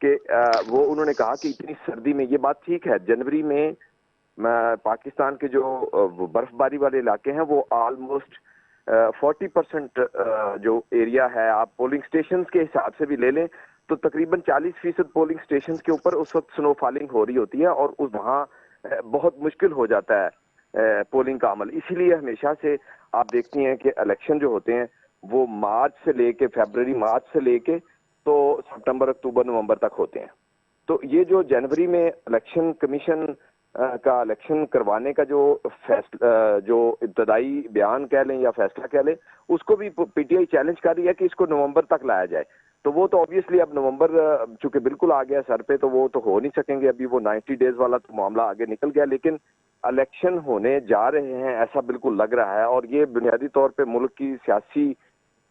کہ وہ انہوں نے کہا کہ اتنی سردی میں، یہ بات ٹھیک ہے، جنوری میں پاکستان کے جو برف باری والے علاقے ہیں وہ آلموسٹ 40% جو ایریا ہے، آپ پولنگ سٹیشنز کے حساب سے بھی لے لیں تو تقریباً 40% پولنگ سٹیشنز کے اوپر اس وقت سنو فالنگ ہو رہی ہوتی ہے، اور وہاں بہت مشکل ہو جاتا ہے پولنگ کا عمل. اسی لیے ہمیشہ سے آپ دیکھتی ہیں کہ الیکشن جو ہوتے ہیں وہ مارچ سے لے کے فیبرری، مارچ سے لے کے تو سپٹمبر، اکتوبر، نومبر تک ہوتے ہیں. تو یہ جو جنوری میں الیکشن کمیشن کا الیکشن کروانے کا جو جو ابتدائی بیان کہہ لیں یا فیصلہ کہہ لیں، اس کو بھی پی ٹی آئی چیلنج کر رہی ہے کہ اس کو نومبر تک لایا جائے. تو وہ تو آبویسلی اب نومبر چونکہ بالکل آ گیا سر پہ تو وہ تو ہو نہیں سکیں گے، ابھی وہ 90 ڈیز والا تو معاملہ آگے نکل گیا، لیکن الیکشن ہونے جا رہے ہیں ایسا بالکل لگ رہا ہے. اور یہ بنیادی طور پہ ملک کی سیاسی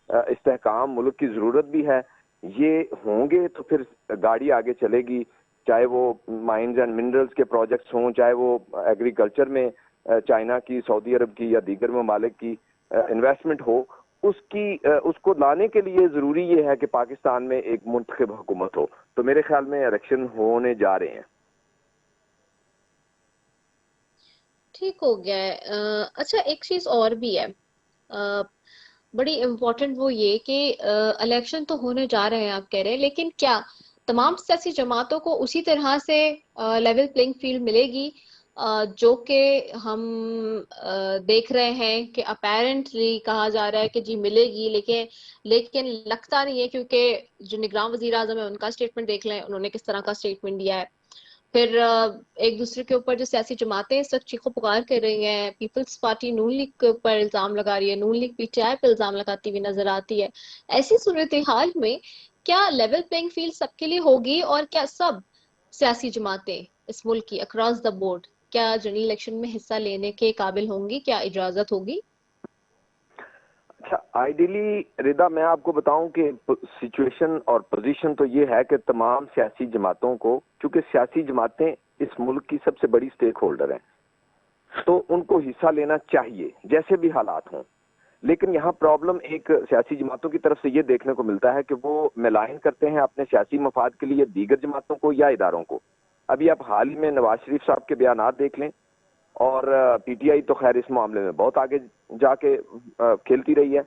استحکام، ملک کی ضرورت بھی ہے. یہ ہوں گے تو پھر گاڑی آگے چلے گی، چاہے وہ مائنز اینڈ منرلز کے پروجیکٹس ہوں، چاہے وہ ایگریکلچر میں چائنا کی، سعودی عرب کی یا دیگر ممالک کی انویسٹمنٹ ہو. اس کو لانے کے لیے ضروری یہ ہے کہ پاکستان میں ایک منتخب حکومت ہو. تو میرے خیال میں الیکشن ہونے جا رہے ہیں. ٹھیک ہو گیا ہے. اچھا ایک چیز اور بھی ہے بڑی امپورٹنٹ، وہ یہ کہ الیکشن تو ہونے جا رہے ہیں آپ کہہ رہے ہیں، لیکن کیا تمام سیاسی جماعتوں کو اسی طرح سے لیول پلینگ فیلڈ ملے گی جو کہ ہم دیکھ رہے ہیں کہ اپیرنٹلی کہا جا رہا ہے کہ جی ملے گی، لیکن لگتا نہیں ہے، کیونکہ جو نگراں وزیر اعظم ہے ان کا اسٹیٹمنٹ دیکھ لیں، انہوں نے کس طرح کا اسٹیٹمنٹ دیا ہے. پھر ایک دوسرے کے اوپر جو سیاسی جماعتیں اس وقت چیخو پکار کر رہی ہیں، پیپلز پارٹی نون لیگ کے اوپر الزام لگا رہی ہے، نون لیگ پی ٹی آئی پہ الزام لگاتی ہوئی نظر آتی ہے. ایسی صورتحال میں کیا لیول پلینگ فیلڈ سب کے لیے ہوگی، اور کیا سب سیاسی جماعتیں اس ملک کی اکراس دا بورڈ کیا جنرل الیکشن میں حصہ لینے کے قابل ہوں گی؟ کیا اجازت ہوگی؟ اچھا، آئیڈیلی ردا میں آپ کو بتاؤں کہ سچویشن اور پوزیشن تو یہ ہے کہ تمام سیاسی جماعتوں کو، چونکہ سیاسی جماعتیں اس ملک کی سب سے بڑی سٹیک ہولڈر ہیں، تو ان کو حصہ لینا چاہیے جیسے بھی حالات ہوں. لیکن یہاں پرابلم ایک سیاسی جماعتوں کی طرف سے یہ دیکھنے کو ملتا ہے کہ وہ ملائن کرتے ہیں اپنے سیاسی مفاد کے لیے دیگر جماعتوں کو یا اداروں کو. ابھی آپ حال ہی میں نواز شریف صاحب کے بیانات دیکھ لیں، اور پی ٹی آئی تو خیر اس معاملے میں بہت آگے جا کے کھیلتی رہی ہے.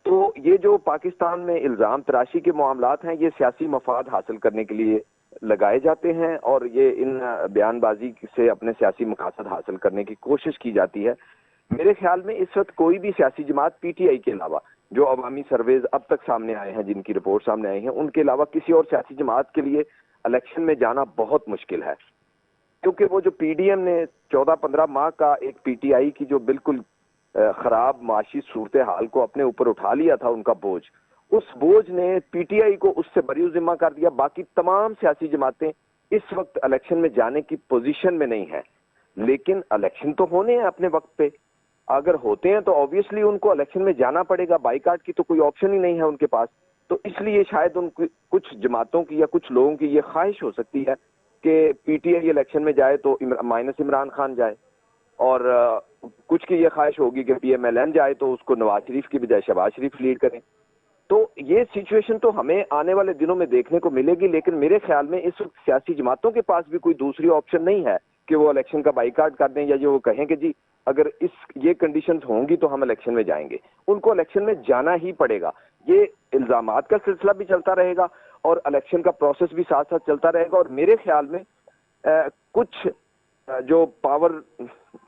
تو یہ جو پاکستان میں الزام تراشی کے معاملات ہیں، یہ سیاسی مفاد حاصل کرنے کے لیے لگائے جاتے ہیں، اور یہ ان بیان بازی سے اپنے سیاسی مقاصد حاصل کرنے کی کوشش کی جاتی ہے. میرے خیال میں اس وقت کوئی بھی سیاسی جماعت پی ٹی آئی کے علاوہ، جو عوامی سرویز اب تک سامنے آئے ہیں، جن کی رپورٹ سامنے آئی ہیں، ان کے علاوہ کسی اور سیاسی جماعت کے لیے الیکشن میں جانا بہت مشکل ہے. کیونکہ وہ جو پی ڈی ایم نے 14-15 ماہ کا ایک پی ٹی آئی کی جو بالکل خراب معاشی صورتحال کو اپنے اوپر اٹھا لیا تھا، ان کا بوجھ، اس بوجھ نے پی ٹی آئی کو اس سے بری ذمہ کر دیا. باقی تمام سیاسی جماعتیں اس وقت الیکشن میں جانے کی پوزیشن میں نہیں ہیں. لیکن الیکشن تو ہونے ہیں اپنے وقت پہ، اگر ہوتے ہیں تو آبویسلی ان کو الیکشن میں جانا پڑے گا، بائیکاٹ کی تو کوئی آپشن ہی نہیں ہے ان کے پاس. تو اس لیے شاید ان کی کچھ جماعتوں کی یا کچھ لوگوں کی یہ خواہش ہو سکتی ہے کہ پی ٹی آئی الیکشن میں جائے تو مائنس عمران خان جائے، اور کچھ کی یہ خواہش ہوگی کہ پی ایم ایل این جائے تو اس کو نواز شریف کی بجائے شہباز شریف لیڈ کریں. تو یہ سچویشن تو ہمیں آنے والے دنوں میں دیکھنے کو ملے گی. لیکن میرے خیال میں اس وقت سیاسی جماعتوں کے پاس بھی کوئی دوسری آپشن نہیں ہے کہ وہ الیکشن کا بائیکاٹ کر دیں، یا جو وہ کہیں کہ جی اگر یہ کنڈیشنز ہوں گی تو ہم الیکشن میں جائیں گے. ان کو الیکشن میں جانا ہی پڑے گا. یہ الزامات کا سلسلہ بھی چلتا رہے گا اور الیکشن کا پروسیس بھی ساتھ ساتھ چلتا رہے گا. اور میرے خیال میں کچھ جو پاور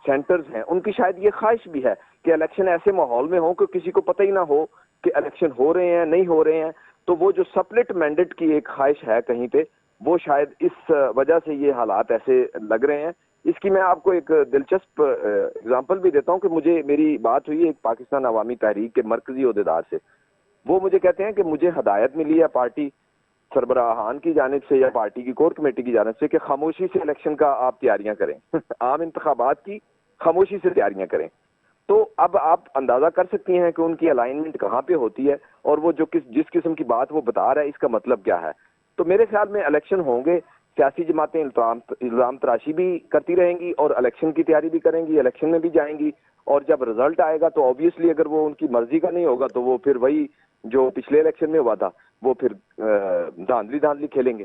سینٹرز ہیں ان کی شاید یہ خواہش بھی ہے کہ الیکشن ایسے ماحول میں ہو کہ کسی کو پتہ ہی نہ ہو کہ الیکشن ہو رہے ہیں نہیں ہو رہے ہیں. تو وہ جو سپلٹ مینڈیٹ کی ایک خواہش ہے کہیں پہ، وہ شاید اس وجہ سے یہ حالات ایسے لگ رہے ہیں. اس کی میں آپ کو ایک دلچسپ اگزامپل بھی دیتا ہوں کہ میری بات ہوئی ایک پاکستان عوامی تحریک کے مرکزی عہدیدار سے. وہ مجھے کہتے ہیں کہ مجھے ہدایت ملی ہے پارٹی سربراہان کی جانب سے یا پارٹی کی کور کمیٹی کی جانب سے کہ خاموشی سے الیکشن کا آپ تیاریاں کریں عام انتخابات کی خاموشی سے تیاریاں کریں. تو اب آپ اندازہ کر سکتی ہیں کہ ان کی الائنمنٹ کہاں پہ ہوتی ہے، اور وہ جس قسم کی بات وہ بتا رہا ہے اس کا مطلب کیا ہے. تو میرے خیال میں الیکشن ہوں گے، سیاسی جماعتیں الزام تراشی بھی کرتی رہیں گی اور الیکشن کی تیاری بھی کریں گی، الیکشن میں بھی جائیں گی. اور جب رزلٹ آئے گا تو آبویسلی اگر وہ ان کی مرضی کا نہیں ہوگا تو وہ پھر وہی جو پچھلے الیکشن میں ہوا تھا وہ پھر دھاندلی کھیلیں گے.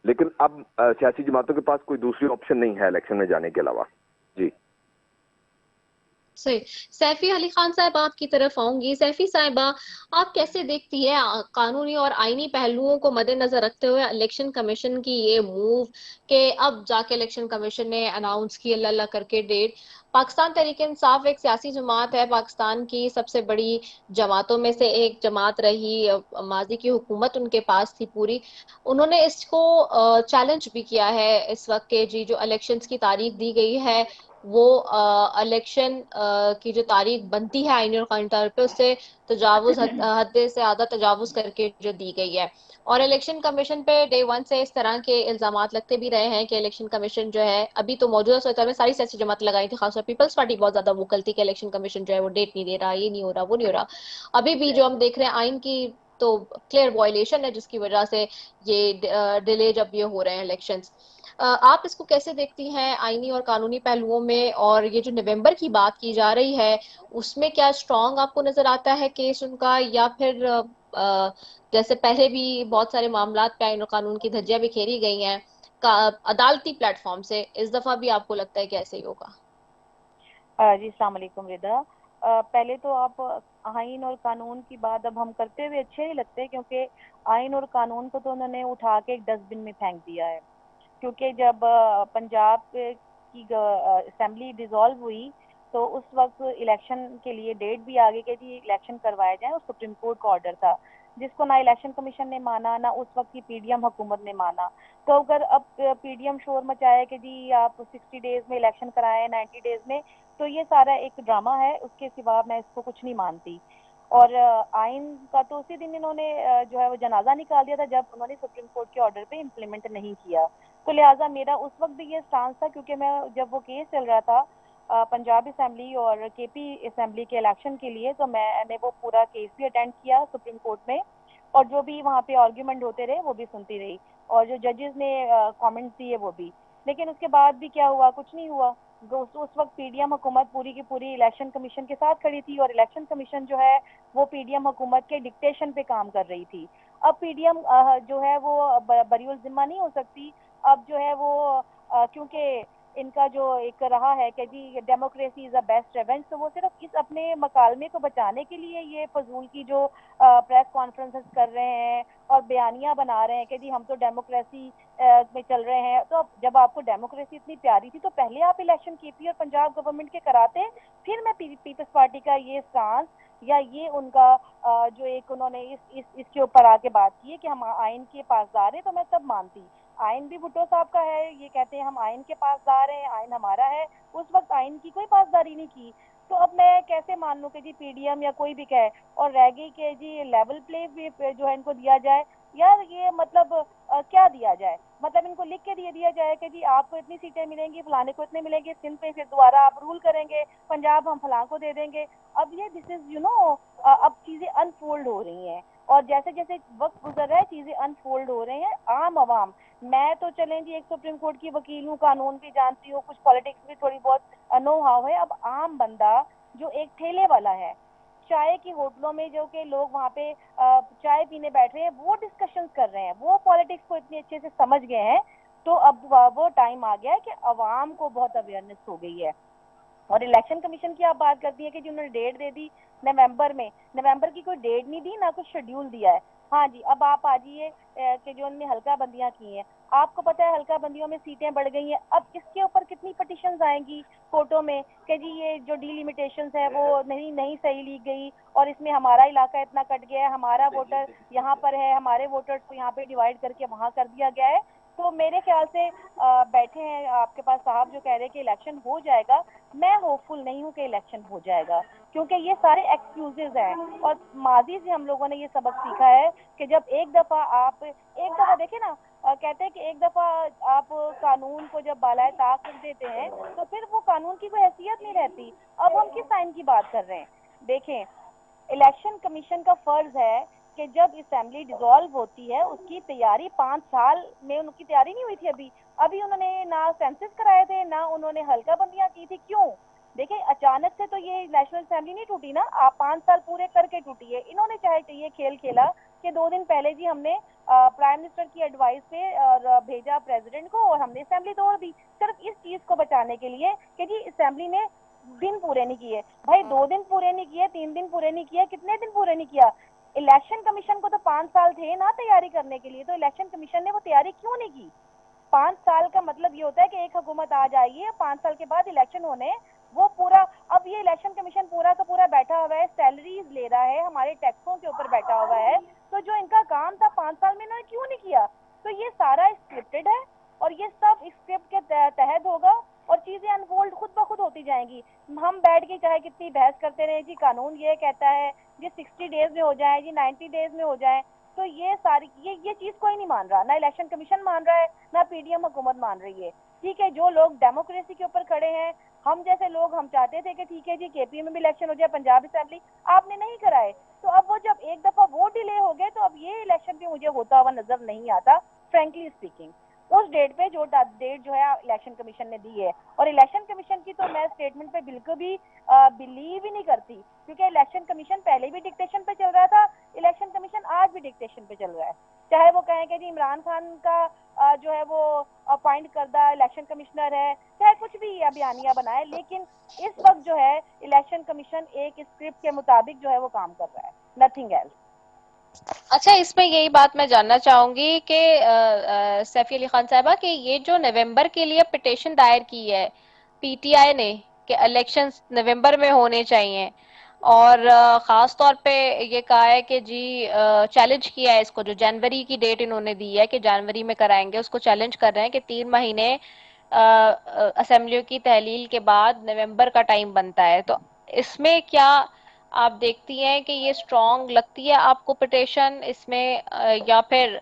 لیکن اب سیاسی جماعتوں کے پاس کوئی دوسری آپشن نہیں ہے الیکشن میں جانے کے علاوہ. جی صحیح. سیفی علی خان صاحب آپ کی طرف آؤں گی. سیفی صاحبہ آپ کیسے دیکھتی ہے قانونی اور آئینی پہلوؤں کو مد نظر رکھتے ہوئے الیکشن کمیشن کی یہ موو کہ اب جا کے الیکشن کمیشن نے اناؤنس کی اللہ اللہ کر کے ڈیٹ. پاکستان تحریک انصاف ایک سیاسی جماعت ہے, پاکستان کی سب سے بڑی جماعتوں میں سے ایک جماعت رہی, ماضی کی حکومت ان کے پاس تھی پوری. انہوں نے اس کو چیلنج بھی کیا ہے اس وقت کہ جی جو الیکشنز کی تاریخ دی گئی ہے وہ الیکشن کی جو تاریخ بنتی ہے آئینی اور قانونی طور پہ اس سے تجاوز حد سے زیادہ تجاوز کر کے جو دی گئی ہے. اور الیکشن کمیشن پہ ڈے ون سے اس طرح کے الزامات لگتے بھی رہے ہیں کہ الیکشن کمیشن جو ہے, ابھی تو موجودہ صورت میں ساری سیاسی جماعت لگائی تھی, خاص طور پیپلز پارٹی بہت زیادہ ووکل تھی کہ الیکشن کمیشن جو ہے وہ ڈیٹ نہیں دے رہا, یہ نہیں ہو رہا, وہ نہیں ہو رہا. ابھی بھی جو ہم دیکھ رہے ہیں آئین کی تو کلیئر وائلیشن ہے جس کی وجہ سے یہ ڈیلے جب یہ ہو رہے ہیں الیکشنز. آپ اس کو کیسے دیکھتی ہیں آئینی اور قانونی پہلوؤں میں, اور یہ جو نومبر کی بات کی جا رہی ہے اس میں کیا اسٹرانگ آپ کو نظر آتا ہے کیس ان کا, یا پھر جیسے پہلے بھی بہت سارے معاملات پہ آئین اور قانون کی دھجیاں بکھیری گئی ہیں عدالتی پلیٹ فارم سے, اس دفعہ بھی آپ کو لگتا ہے کہ ایسے ہی ہوگا؟ جی السلام علیکم رضا. پہلے تو آپ آئین اور قانون کی بات اب ہم کرتے ہوئے اچھے نہیں لگتے, کیونکہ آئین اور قانون کو تو انہوں نے اٹھا کے ایک ڈسٹ بن میں پھینک دیا ہے. کیونکہ جب پنجاب کی اسمبلی ڈیزالو ہوئی تو اس وقت الیکشن کے لیے ڈیٹ بھی آگے کہ جی الیکشن کروائے جائیں, اور سپریم کورٹ کا آرڈر تھا جس کو نہ الیکشن کمیشن نے مانا نہ اس وقت کی پی ڈی ایم حکومت نے مانا. تو اگر اب پی ڈی ایم شور مچائے کہ جی آپ 60 ڈیز میں الیکشن کرائیں 90 ڈیز میں, تو یہ سارا ایک ڈرامہ ہے, اس کے سوا میں اس کو کچھ نہیں مانتی. اور آئین کا تو اسی دن انہوں نے جو ہے وہ جنازہ نکال دیا تھا جب انہوں نے سپریم کورٹ کے آرڈر پہ امپلیمنٹ نہیں کیا. تو لہٰذا میرا اس وقت بھی یہ اسٹانس تھا, کیونکہ میں جب وہ کیس چل رہا تھا پنجاب اسمبلی اور کے پی اسمبلی کے الیکشن کے لیے, تو میں نے وہ پورا کیس بھی اٹینڈ کیا سپریم کورٹ میں, اور جو بھی وہاں پہ آرگیومنٹ ہوتے رہے وہ بھی سنتی رہی, اور جو ججز نے کامنٹس دیے وہ بھی. لیکن اس کے بعد بھی کیا ہوا, کچھ نہیں ہوا. اس وقت پی ڈی ایم حکومت پوری کی پوری الیکشن کمیشن کے ساتھ کھڑی تھی, اور الیکشن کمیشن جو ہے وہ پی ڈی ایم حکومت کے ڈکٹیشن پہ کام کر رہی تھی. اب پی ڈی ایم جو ہے وہ بری الذمہ نہیں ہو سکتی. اب جو ہے وہ کیونکہ ان کا جو ایک رہا ہے کہ جی democracy is a best revenge, تو وہ صرف اس اپنے مکالمے کو بچانے کے لیے یہ فضول کی جو پریس کانفرنسز کر رہے ہیں اور بیانیاں بنا رہے ہیں کہ جی ہم تو ڈیموکریسی میں چل رہے ہیں. تو جب آپ کو ڈیموکریسی اتنی پیاری تھی تو پہلے آپ الیکشن کی تھی اور پنجاب گورنمنٹ کے کراتے, پھر میں پیپلز پارٹی کا یہ اسٹانس یا یہ ان کا جو ایک انہوں نے اس کے اوپر آ کے بات کی ہے کہ ہم آئین کے پاسدار ہیں, تو میں تب مانتی. آئین بھی بھٹو صاحب کا ہے, یہ کہتے ہیں ہم آئین کے پاسدار ہیں, آئین ہمارا ہے. اس وقت آئین کی کوئی پاسداری نہیں کی, تو اب میں کیسے مان لوں کہ جی پی ڈی ایم یا کوئی بھی کہے. اور رہ گئی کہ جی لیول پلے بھی جو ہے ان کو دیا جائے, یار یہ مطلب کیا دیا جائے, مطلب ان کو لکھ کے دیا جائے کہ جی آپ کو اتنی سیٹیں ملیں گی, فلانے کو اتنے ملیں گے, سندھ پہ پھر دوبارہ آپ رول کریں گے, پنجاب ہم فلاں کو دے دیں گے. اب یہ دس از اب چیزیں انفولڈ ہو رہی ہیں, اور جیسے جیسے وقت گزر رہا ہے چیزیں انفولڈ ہو رہی ہیں. عام عوام, میں تو چلیں جی ایک سپریم کورٹ کی وکیل ہوں, قانون بھی جانتی ہوں, کچھ پالیٹکس بھی تھوڑی بہت نو ہاؤ ہے. اب عام بندہ جو ایک ٹھیلے والا ہے, چائے کی ہوٹلوں میں جو کہ لوگ وہاں پہ چائے پینے بیٹھ رہے ہیں, وہ ڈسکشنز کر رہے ہیں, وہ پالیٹکس کو اتنے اچھے سے سمجھ گئے ہیں. تو اب وہ ٹائم آ گیا ہے کہ عوام کو بہت اویئرنیس ہو گئی ہے. اور الیکشن کمیشن کی آپ بات کرتی ہیں کہ جنہوں نے ڈیٹ دے دی نومبر میں, نومبر کی کوئی ڈیٹ نہیں دی, نہ کوئی شیڈیول دیا ہے. ہاں جی, اب آپ آ جائیے کہ جو ان نے حلقہ بندیاں کی ہیں, آپ کو پتہ ہے حلقہ بندیوں میں سیٹیں بڑھ گئی ہیں. اب اس کے اوپر کتنی پٹیشنز آئیں گی کورٹوں میں کہ جی یہ جو ڈی لیمیٹیشنز ہے وہ نہیں صحیح لی گئی, اور اس میں ہمارا علاقہ اتنا کٹ گیا ہے, ہمارا ووٹر یہاں پر ہے, ہمارے ووٹرز کو یہاں پہ ڈیوائڈ کر کے وہاں کر دیا گیا ہے. تو میرے خیال سے بیٹھے ہیں آپ کے پاس صاحب جو کہہ رہے ہیں کہ الیکشن ہو جائے گا, میں ہوپ فل نہیں ہوں کہ الیکشن ہو جائے گا, کیونکہ یہ سارے ایکسکیوزز ہیں. اور ماضی سے ہم لوگوں نے یہ سبق سیکھا ہے کہ جب ایک دفعہ دیکھیں نا, کہتے ہیں کہ ایک دفعہ آپ قانون کو جب بالائے طاق رکھ دیتے ہیں تو پھر وہ قانون کی کوئی حیثیت نہیں رہتی. اب ہم کس آئین کی بات کر رہے ہیں؟ دیکھیں, الیکشن کمیشن کا فرض ہے کہ جب اسمبلی ڈیزالو ہوتی ہے اس کی تیاری 5 سال میں ان کی تیاری نہیں ہوئی تھی. ابھی انہوں نے نہ سینسس کرائے تھے, نہ انہوں نے حلقہ بندیاں کی تھی. کیوں؟ دیکھیں اچانک سے تو یہ نیشنل اسمبلی نہیں ٹوٹی نا, آپ 5 سال پورے کر کے ٹوٹی ہے. انہوں نے چاہے یہ کھیل کھیلا کہ 2 دن پہلے جی ہم نے پرائم منسٹر کی ایڈوائس پہ اور بھیجا پریزیڈنٹ کو اور ہم نے اسمبلی توڑ دی, صرف اس چیز کو بچانے کے لیے کہ جی اسمبلی نے دن پورے نہیں کیے. بھائی 2 دن پورے نہیں کیے, 3 دن پورے نہیں کیے, کتنے دن پورے نہیں کیا؟ الیکشن کمیشن کو تو 5 سال تھے نا تیاری کرنے کے لیے, تو الیکشن کمیشن نے وہ تیاری کیوں نہیں کی؟ 5 سال کا مطلب یہ ہوتا ہے کہ ایک حکومت آ جائے گی, 5 سال کے بعد الیکشن ہونے, وہ پورا اب یہ الیکشن کمیشن پورا کا پورا بیٹھا ہوا ہے, سیلریز لے رہا ہے, ہمارے ٹیکسوں کے اوپر بیٹھا ہوا ہے, تو جو ان کا کام تھا 5 سال میں انہوں نے کیوں نہیں کیا؟ تو یہ سارا اسکرپٹڈ ہے اور یہ سب اسکرپٹ کے تحت ہوگا اور چیزیں انفولڈ خود بخود ہوتی جائیں گی. ہم بیٹھ کے چاہے کتنی بحث کرتے رہے, جی قانون یہ کہتا ہے جی 60 ڈیز میں ہو جائے, جی 90 ڈیز میں ہو جائے, تو یہ ساری یہ چیز کوئی نہیں مان رہا, نہ الیکشن کمیشن مان رہا ہے نہ پی ڈی ایم حکومت مان رہی ہے. ٹھیک ہے, جو لوگ ڈیموکریسی کے اوپر کھڑے ہیں, ہم جیسے لوگ ہم چاہتے تھے کہ ٹھیک ہے جی کے پی میں بھی الیکشن ہو جائے, پنجاب اسمبلی آپ نے نہیں کرائے, تو اب وہ جب ایک دفعہ وہ ڈیلے ہو گئے تو اب یہ الیکشن بھی مجھے ہوتا ہوا نظر نہیں آتا فرینکلی اسپیکنگ. اس ڈیٹ پہ جو ڈیٹ جو ہے الیکشن کمیشن نے دی ہے, اور الیکشن کمیشن کی تو میں اسٹیٹمنٹ پہ بالکل بھی بلیو ہی نہیں کرتی, کیونکہ الیکشن کمیشن پہلے بھی ڈکٹیشن پہ چل رہا تھا, الیکشن کمیشن آج بھی ڈکٹیشن پہ چل رہا ہے. چاہے وہ کہیں کہ جی عمران خان کا جو ہے وہ اپوائنٹ کردہ الیکشن کمشنر ہے, چاہے کچھ بھی بیانیہ بنائے, لیکن اس وقت جو ہے الیکشن کمیشن ایک اسکرپٹ کے مطابق جو ہے وہ کام کر رہا ہے, نتھنگ ایلس. اچھا, اس میں یہی بات میں جاننا چاہوں گی کہ سیفی علی خان صاحبہ کہ یہ جو نومبر کے لیے پٹیشن دائر کی ہے پی ٹی آئی نے کہ الیکشن نومبر میں ہونے چاہیے, اور خاص طور پہ یہ کہا ہے کہ جی چیلنج کیا ہے اس کو, جو جنوری کی ڈیٹ انہوں نے دی ہے کہ جنوری میں کرائیں گے, اس کو چیلنج کر رہے ہیں کہ 3 مہینے اسمبلیوں کی تحلیل کے بعد نومبر کا ٹائم بنتا ہے. تو اس میں کیا آپ دیکھتی ہیں کہ یہ اسٹرانگ لگتی ہے آپ کو پٹیشن اس میں, یا پھر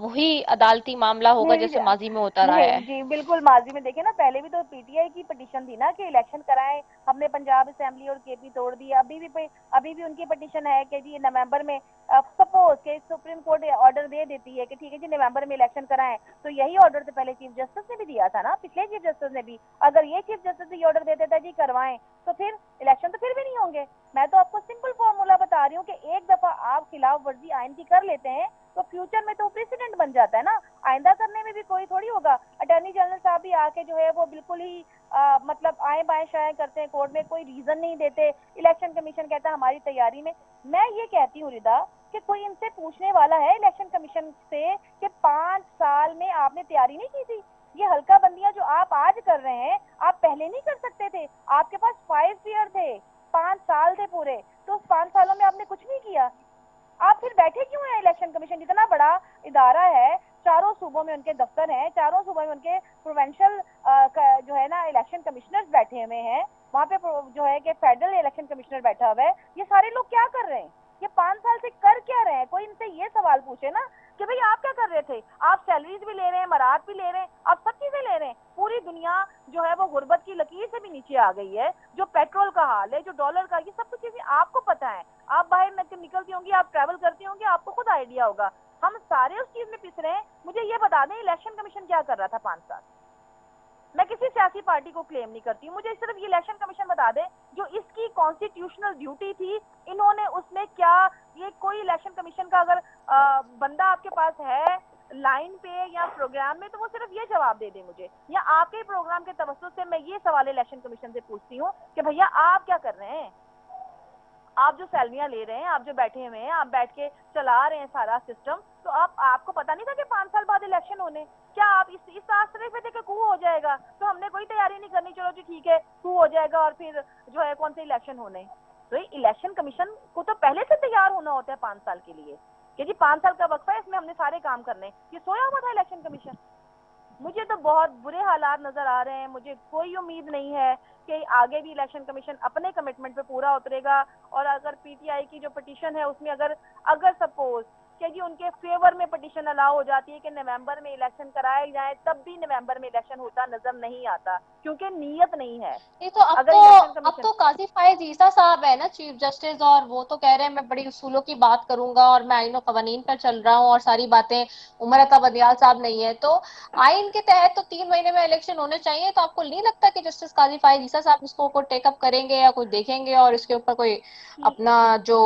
وہی عدالتی معاملہ ہوگا جیسے ماضی میں ہوتا رہا ہے؟ نہیں جی بالکل, ماضی میں دیکھیں نا, پہلے بھی تو پی ٹی آئی کی پٹیشن تھی نا کہ الیکشن کرائیں, ہم نے پنجاب اسمبلی اور کے پی توڑ دی. ابھی بھی ان کی پٹیشن ہے کہ جی نومبر میں سپوز کہ سپریم کورٹ آرڈر دے دیتی ہے کہ ٹھیک ہے جی نومبر میں الیکشن کرائیں, تو یہی آرڈر تو پہلے چیف جسٹس نے بھی دیا تھا نا, پچھلے چیف جسٹس نے بھی. اگر یہ چیف جسٹس یہ آرڈر دے دیتا جی کروائیں, تو پھر الیکشن تو پھر بھی نہیں ہوں گے. میں تو آپ کو سمپل فارمولا بتا رہی ہوں کہ ایک دفعہ آپ خلاف ورزی آئین کی کر لیتے ہیں تو فیوچر میں تو پریسیڈنٹ بن جاتا ہے نا, آئندہ کرنے میں بھی کوئی تھوڑی ہوگا. اٹارنی جنرل صاحب بھی آ کے جو ہے وہ بالکل ہی مطلب آئیں بائیں شائیں کرتے ہیں کورٹ میں, کوئی ریزن نہیں دیتے. الیکشن کمیشن کہتا ہے ہماری تیاری میں یہ کہتی ہوں ردا کہ کوئی ان سے پوچھنے والا ہے الیکشن کمیشن سے کہ 5 سال میں آپ نے تیاری نہیں کی تھی؟ یہ ہلکا بندیاں جو آپ آج کر رہے ہیں آپ پہلے نہیں کر سکتے تھے؟ آپ کے پاس 5 ایئر تھے, 5 سال تھے پورے, تو اس 5 سالوں میں آپ نے کچھ نہیں کیا. آپ پھر بیٹھے کیوں ہیں؟ الیکشن کمیشن جتنا بڑا ادارہ ہے, چاروں صوبوں میں ان کے دفتر ہیں, چاروں صوبوں میں ان کے پروونشل جو ہے نا الیکشن کمشنرز بیٹھے ہوئے ہیں, وہاں پہ جو ہے کہ فیڈرل الیکشن کمشنر بیٹھا ہوا ہے. یہ سارے لوگ کیا کر رہے ہیں؟ یہ 5 سال سے کر کیا رہے ہیں؟ کوئی ان سے یہ سوال پوچھے نا کہ بھئی آپ کیا کر رہے تھے؟ آپ سیلریز بھی لے رہے ہیں, مراد بھی لے رہے ہیں, آپ سب چیزیں لے رہے ہیں. پوری دنیا جو ہے وہ غربت کی لکیر سے بھی نیچے آ گئی ہے. جو پیٹرول کا حال ہے, جو ڈالر کا, یہ سب کچھ چیزیں آپ کو پتہ ہے. آپ باہر نکلتی ہوں گی, آپ ٹریول کرتی ہوں گی, آپ کو خود آئیڈیا ہوگا. ہم سارے اس چیز میں پس رہے ہیں. مجھے یہ بتا دیں الیکشن کمیشن کیا کر رہا تھا 5 سال؟ میں کسی سیاسی پارٹی کو کلیم نہیں کرتی ہوں, مجھے صرف یہ الیکشن کمیشن بتا دے جو اس کی کانسٹیٹیوشنل ڈیوٹی تھی, انہوں نے اس میں کیا. یہ کوئی الیکشن کمیشن کا اگر بندہ آپ کے پاس ہے لائن پہ یا پروگرام میں, تو وہ صرف یہ جواب دے دیں مجھے, یا آپ کے پروگرام کے توسط سے میں یہ سوال الیکشن کمیشن سے پوچھتی ہوں کہ بھیا آپ کیا کر رہے ہیں؟ آپ جو سیلریاں لے رہے ہیں, آپ جو بیٹھے ہوئے ہیں, آپ بیٹھ کے چلا رہے ہیں سارا سسٹم, تو آپ کو پتا نہیں تھا کہ 5 سال بعد الیکشن ہونے؟ کیا آپ اس آسرے پہ تھے کہ کو ہو جائے گا تو ہم نے کوئی تیاری نہیں کرنی, چلو جی ٹھیک ہے کو ہو جائے گا اور پھر جو ہے کون سے الیکشن ہونے؟ تو الیکشن کمیشن کو تو پہلے سے تیار ہونا ہوتا ہے 5 سال کے لیے کہ جی 5 سال کا وقفہ ہے, اس میں ہم نے سارے کام کرنے. یہ سویا ہوا تھا الیکشن کمیشن؟ مجھے تو بہت برے حالات نظر آ رہے ہیں. مجھے کوئی امید نہیں ہے کہ آگے بھی الیکشن کمیشن اپنے کمٹمنٹ پہ پورا اترے گا. اور اگر پی ٹی آئی کی جو پٹیشن ہے اس میں اگر سپوز کہ جی ان کے فیور میں پٹیشن الاؤ ہو جاتی ہے کہ نومبر میں الیکشن کرائے جائیں، تب بھی نومبر میں الیکشن ہوتا نظر نہیں آتا، کیونکہ نیت نہیں ہے. یہ تو اگر الیکشن کمیشن قاضی فائز عیسیٰ صاحب ہے نا چیف جسٹس، اور وہ تو کہہ رہے ہیں میں بڑی اصولوں کی بات کروں گا اور میں آئین و قوانین پر چل رہا ہوں اور ساری باتیں. عمر عطا بدیال صاحب نہیں ہے تو آئین کے تحت تو 3 مہینے میں الیکشن ہونے چاہیے. تو آپ کو نہیں لگتا کہ جسٹس قاضی فائز عیسیٰ صاحب اس کو ٹیک اپ کریں گے یا کوئی دیکھیں گے اور اس کے اوپر کوئی اپنا جو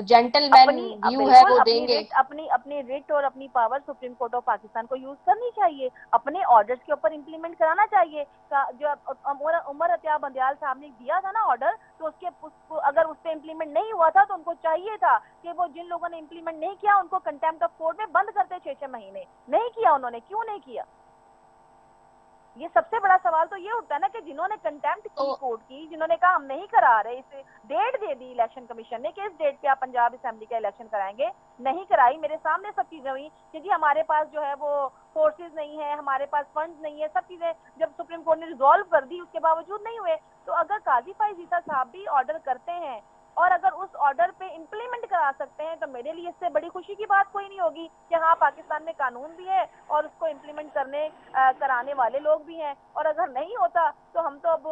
جینٹل مین اپنی ویو ہے بالکل وہ اپنی دیں گے؟ ریٹ اپنی ریٹ اور اپنی power supreme court of Pakistan کو یوز کرنی چاہیے، اپنے آرڈرز کے اوپر امپلیمنٹ کرانا چاہیے. جو عمر عطیہ بندیال صاحب نے دیا تھا نا آرڈر، تو اس کے اگر اس پہ امپلیمنٹ نہیں ہوا تھا تو ان کو چاہیے تھا کہ وہ جن لوگوں نے امپلیمنٹ نہیں کیا ان کو کنٹیمپٹ آف کورٹ میں بند کرتے 6 مہینے. نہیں کیا انہوں نے، کیوں نہیں کیا؟ یہ سب سے بڑا سوال تو یہ اٹھتا ہے نا کہ جنہوں نے کنٹیمپٹ کی کورٹ کی، جنہوں نے کہا ہم نہیں کرا رہے، اس ڈیٹ دے دی الیکشن کمیشن نے کہ اس ڈیٹ پہ آپ پنجاب اسمبلی کا الیکشن کرائیں گے، نہیں کرائی. میرے سامنے سب چیزیں ہوئی کہ جی ہمارے پاس جو ہے وہ فورسز نہیں ہے، ہمارے پاس فنڈز نہیں ہے، سب چیزیں جب سپریم کورٹ نے ریزالو کر دی اس کے باوجود نہیں ہوئے. تو اگر قاضی فائز عیسیٰ صاحب بھی آرڈر کرتے ہیں اور اگر اس آرڈر پہ امپلیمنٹ کرا سکتے ہیں تو میرے لیے اس سے بڑی خوشی کی بات کوئی نہیں ہوگی کہ ہاں پاکستان میں قانون بھی ہے اور اس کو امپلیمنٹ کرانے والے لوگ بھی ہیں. اور اگر نہیں ہوتا تو ہم تو اب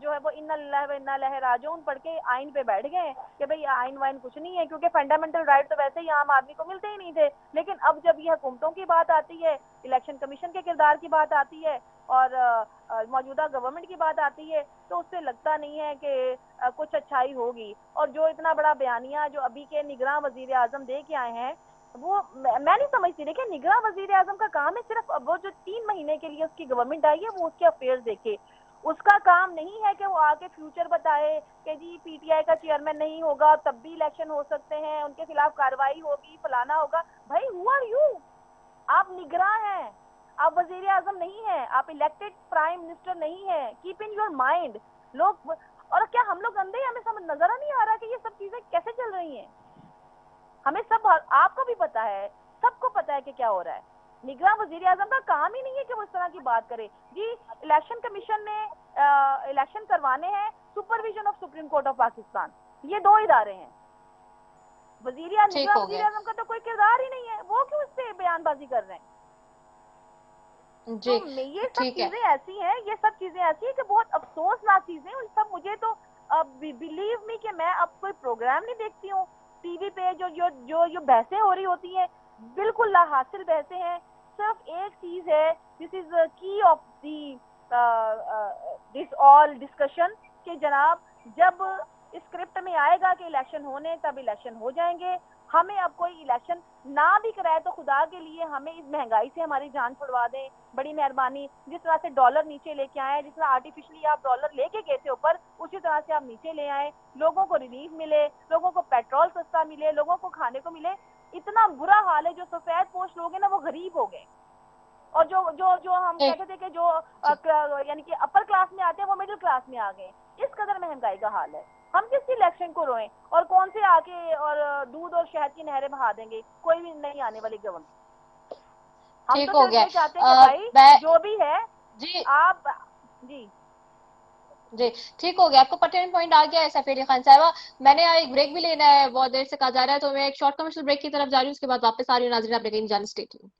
جو ہے وہ انا للہ و انا الیہ راجعون پڑھ کے آئین پہ بیٹھ گئے کہ بھئی آئین وائن کچھ نہیں ہے، کیونکہ فنڈامنٹل رائٹ تو ویسے ہی عام آدمی کو ملتے ہی نہیں تھے. لیکن اب جب یہ حکومتوں کی بات آتی ہے، الیکشن کمیشن کے کردار کی بات آتی ہے اور موجودہ گورنمنٹ کی بات آتی ہے تو اس سے لگتا نہیں ہے کہ کچھ اچھائی ہوگی. اور جو اتنا بڑا بیانیہ جو ابھی کے نگراں وزیر اعظم دے کے آئے ہیں، وہ میں نہیں سمجھتی. دیکھیں نگراں وزیر اعظم کا کام ہے صرف وہ جو 3 مہینے کے لیے اس کی گورنمنٹ آئی ہے وہ اس کے افیئرز دیکھے. اس کا کام نہیں ہے کہ وہ آ کے فیوچر بتائے کہ جی پی ٹی آئی کا چیئرمین نہیں ہوگا تب بھی الیکشن ہو سکتے ہیں، ان کے خلاف کارروائی ہوگی، فلانا ہوگا. بھائی ہو آر یو؟ آپ نگراں ہیں، آپ وزیر اعظم نہیں ہیں، آپ الیکٹڈ پرائم منسٹر نہیں ہیں. Keep in your mind. لوگ اور کیا ہم لوگ اندھے ہیں؟ ہمیں سمجھ نظر نہیں آ رہا کہ یہ سب چیزیں کیسے چل رہی ہیں؟ ہمیں سب، آپ کو بھی پتا ہے، سب کو پتا ہے کہ کیا ہو رہا ہے. نگراں وزیر اعظم کا کام ہی نہیں ہے کہ وہ اس طرح کی بات کرے. جی الیکشن کمیشن نے الیکشن کروانے ہیں، supervision of supreme court of Pakistan, یہ 2 ادارے ہیں. نگراں وزیر اعظم کا تو کوئی کردار ہی نہیں ہے، وہ کیوں اس پہ بیان بازی کر رہے ہیں؟ تو یہ سب چیزیں ایسی ہیں، یہ سب چیزیں ایسی ہیں کہ بہت افسوسناک چیزیں ہیں. سب مجھے تو بلیو می کہ میں اب کوئی پروگرام نہیں دیکھتی ہوں ٹی وی پہ جو بحثیں ہو رہی ہوتی ہیں بالکل لا حاصل بحثیں ہیں. صرف ایک چیز ہے، دس از کی of the this all discussion کہ جناب جب اسکرپٹ میں آئے گا کہ الیکشن ہونے تب الیکشن ہو جائیں گے. ہمیں اب کوئی الیکشن نہ بھی کرائے تو خدا کے لیے ہمیں اس مہنگائی سے ہماری جان چھڑوا دیں، بڑی مہربانی. جس طرح سے ڈالر نیچے لے کے آئے، جس طرح آرٹیفیشلی آپ ڈالر لے کے گئے تھے اوپر، اسی طرح سے آپ نیچے لے آئیں. لوگوں کو ریلیف ملے، لوگوں کو پیٹرول سستا ملے، لوگوں کو کھانے کو ملے. اتنا برا حال ہے، جو سفید پوش لوگ ہیں نا وہ غریب ہو گئے، اور جو ہم کہتے تھے کہ جو یعنی کہ اپر کلاس میں آتے ہیں وہ مڈل کلاس میں آ گئے. اس قدر مہنگائی کا حال ہے. ہم کس کی الیکشن کو روئیں اور کون سے آ کے اور دودھ اور شہد کی نہریں بہا دیں گے؟ کوئی بھی نہیں آنے والی گورنمنٹ. ہم تو صرف یہ چاہتے ہیں کہ بھائی جو بھی ہے آپ جی ٹھیک ہو گیا. آپ کو پٹن پوائنٹ آ گیا ہے سفیر علی خان صاحبہ. میں نے ایک بریک بھی لینا ہے، بہت دیر سے کہا جا رہا ہے، تو میں ایک شارٹ کمرشل بریک کی طرف جا رہی ہوں، اس کے بعد واپس آ رہی ہوں. ناظرین آپ نے کہیں جانا، اسٹے ٹیونڈ.